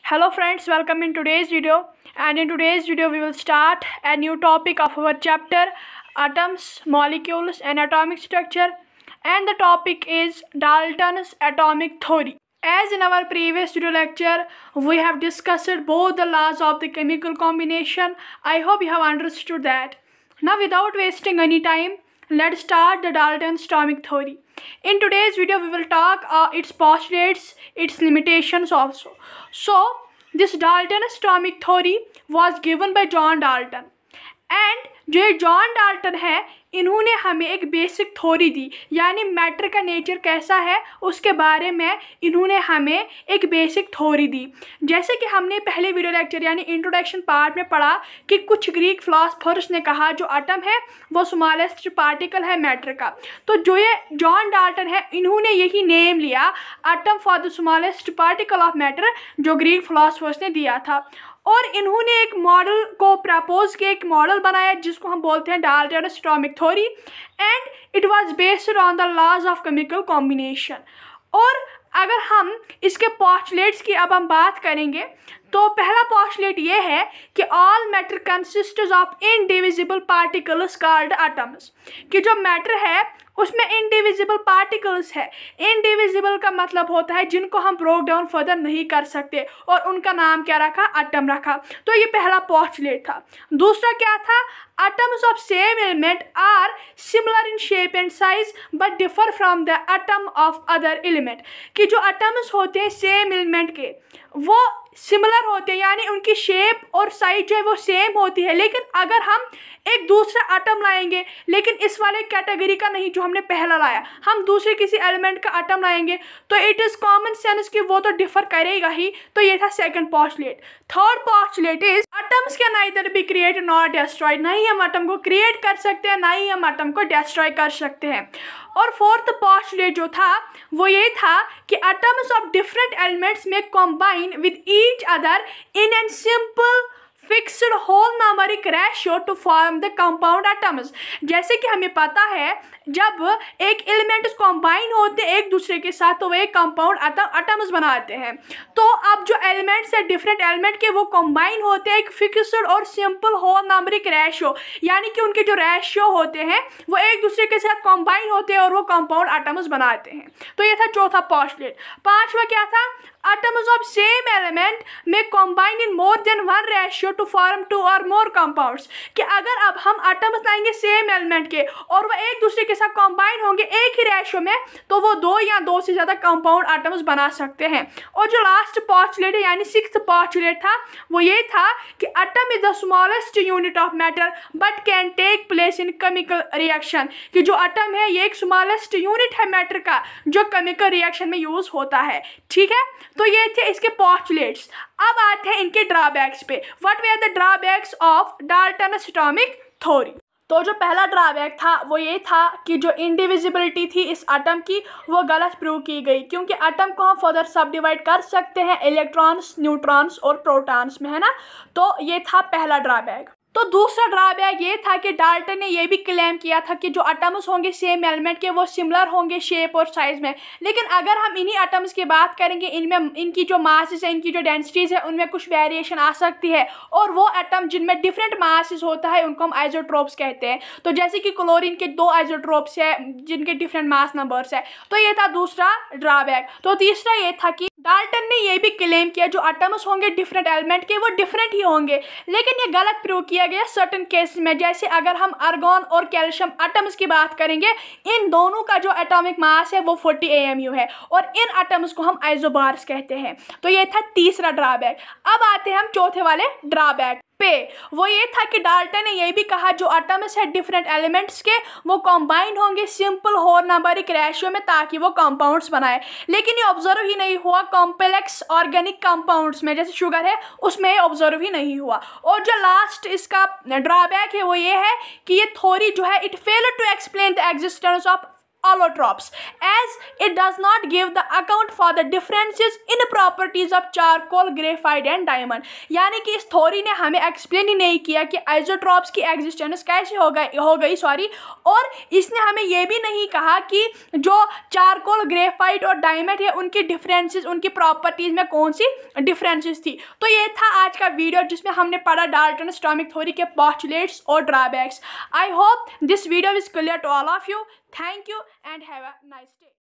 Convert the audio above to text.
Hello friends, welcome in today's video, and in today's video we will start a new topic of our chapter atoms, molecules and atomic structure, and the topic is Dalton's atomic theory. As in our previous video lecture we have discussed both the laws of the chemical combination. I hope you have understood that. Now without wasting any time, let's start the Dalton's atomic theory. In today's video we will talk its postulates, its limitations also. So this Dalton's atomic theory was given by John Dalton, and जो John Dalton है इन्होंने हमें एक basic theory दी, यानी matter का nature कैसा है उसके बारे में इन्होंने हमें एक बेसिक थ्योरी दी। जैसे कि हमने पहले वीडियो लेक्चर यानी इंट्रोडक्शन पार्ट में पढ़ा कि कुछ ग्रीक फिलोसफर्स ने कहा जो एटम है वो स्मॉलेस्ट पार्टिकल है मैटर का। तो जो ये जॉन डाल्टन है इन्होंने यही नेम लिया atom for the smallest particle of matter जो ग्रीक फिलोसफर्स ने दिया था, और इन्होंने एक मॉडल को प्रपोज किया, एक मॉडल बनाया जिसको हम बोलते हैं Dalton's atomic theory, and it was based on the laws of chemical combination. और अगर हम इसके पोस्टुलेट्स की अब हम बात करेंगे तो पहला पोस्टुलेट ये है कि all matter consists of indivisible particles called atoms, कि जो मैटर है उसमें इनडिविजिबल पार्टिकल्स है। इनडिविजिबल का मतलब होता है जिनको हम ब्रोक डाउन फर्दर नहीं कर सकते, और उनका नाम क्या रखा, एटम रखा। तो ये पहला पोस्टुलेट था। दूसरा क्या था, atoms of same element are similar in shape and size but differ from the atom of other element, कि जो atoms होते हैं सेम एलिमेंट के वो सिमिलर होते हैं, यानी उनकी शेप और साइज जो है वो सेम होती है। लेकिन अगर हम एक दूसरा एटम लाएंगे, लेकिन इस वाले कैटेगरी का नहीं जो हमने पहला लाया, हम दूसरे किसी एलिमेंट का एटम लाएंगे तो इट इज़ कॉमन सेंस कि वो तो डिफर करेगा ही। तो ये था second postulate. Third postulate is atoms can neither be create not destroyed, ना ही हम एटम को क्रिएट कर सकते हैं ना ही हम एटम को डेस्ट्रॉय कर सकते हैं। और फोर्थ पोस्टुलेट जो था वो ये था कि एटम्स ऑफ डिफरेंट एलिमेंट्स में combine with each other in an simple fixed whole numeric ratio to form the compound atoms. जैसे कि हमें पता है जब एक एलिमेंट्स कॉम्बाइन होते हैं एक दूसरे के साथ तो वो एक कंपाउंड एटम्स बनाते हैं। तो अब जो एलिमेंट्स है डिफरेंट एलिमेंट के वो कॉम्बाइन होते हैं एक फिक्स्ड और सिंपल होल नंबरिक रेशियो, यानी कि उनके जो रेशियो होते हैं वो एक दूसरे के साथ कॉम्बाइन होते हैं और वो कंपाउंड एटम्स बनाते हैं। तो ये था चौथा पोस्टुलेट। पांचवा क्या था, atoms of same element may combine in more than one ratio to form two or more compounds, कि अगर अब हम atoms लाएंगे सेम एलिमेंट के और वो एक दूसरे के साथ कॉम्बाइन होंगे एक ही रेशियो में तो वो दो या दो से ज़्यादा कंपाउंड एटम्स बना सकते हैं। और जो लास्ट पोस्टुलेट है यानी सिक्स्थ पोस्टुलेट था वो ये था कि atom is the smallest unit of matter but can take place in chemical reaction, कि जो एटम है ये एक स्मॉलेस्ट यूनिट है मैटर का जो केमिकल रिएक्शन में यूज होता है। ठीक है, तो ये थे इसके पोस्टुलेट्स। अब आते हैं इनके ड्रॉबैक्स पे। What were the drawbacks of Dalton's atomic theory. तो जो पहला ड्रॉबैक था वो ये था कि जो इंडिविजिबिलिटी थी इस एटम की वो गलत प्रूव की गई, क्योंकि एटम को हम फर्दर सब डिवाइड कर सकते हैं इलेक्ट्रॉन्स, न्यूट्रॉन्स और प्रोटॉन्स में, है ना। तो ये था पहला ड्रॉबैक। तो दूसरा ड्रॉबैक ये था कि डाल्टन ने ये भी क्लेम किया था कि जो एटम्स होंगे सेम एलिमेंट के वो सिमिलर होंगे शेप और साइज में, लेकिन अगर हम इन्हीं एटम्स की बात करेंगे इनमें इनकी जो मासेस है इनकी जो डेंसिटीज़ है उनमें कुछ वेरिएशन आ सकती है, और वो एटम जिनमें डिफरेंट मासेस होता है उनको हम आइसोट्रोप्स कहते हैं। तो जैसे कि क्लोरीन के दो आइसोट्रोप्स है जिनके डिफरेंट मास नंबर्स है। तो ये था दूसरा ड्रॉबैक। तो तीसरा ये था कि डाल्टन ने ये भी क्लेम किया जो एटम्स होंगे डिफरेंट एलिमेंट के वो डिफरेंट ही होंगे, लेकिन ये गलत प्रूव किया गया सर्टेन केस में। जैसे अगर हम आर्गन और कैल्शियम एटम्स की बात करेंगे इन दोनों का जो एटॉमिक मास है वो 40 AMU है और इन एटम्स को हम आइसोबार्स कहते हैं। तो ये था तीसरा ड्रॉबैक। अब आते हैं हम चौथे वाले ड्रॉबैक पे। वो ये था कि डाल्टन ने ये भी कहा जो एटम्स है डिफरेंट एलिमेंट्स के वो कंबाइन होंगे सिंपल होल नंबरिक रेशियो में ताकि वो कंपाउंड्स बनाए, लेकिन ये ऑब्जर्व ही नहीं हुआ कॉम्प्लेक्स ऑर्गेनिक कंपाउंड्स में जैसे शुगर है उसमें ये ऑब्जर्व ही नहीं हुआ। और जो लास्ट इसका ड्रॉबैक है वो ये है कि ये थ्योरी जो है it fail to explain the existence of allotropes, as it does not give the account for the differences in properties of charcoal, graphite and diamond. यानी कि इस थ्योरी ने हमें एक्सप्लेन ही नहीं किया कि आइसोट्रॉप्स की एग्जिस्टेंस कैसे हो गई और इसने हमें यह भी नहीं कहा कि जो चारकोल, ग्रेफाइट और डायमंड है उनकी डिफरेंसेस, उनकी प्रॉपर्टीज में कौन सी डिफरेंसेस थी। तो ये था आज का वीडियो जिसमें हमने पढ़ा डाल्टन्स एटॉमिक थ्योरी के पोस्टुलेट्स और drawbacks. I hope this video is clear to all of you. Thank you and have a nice day.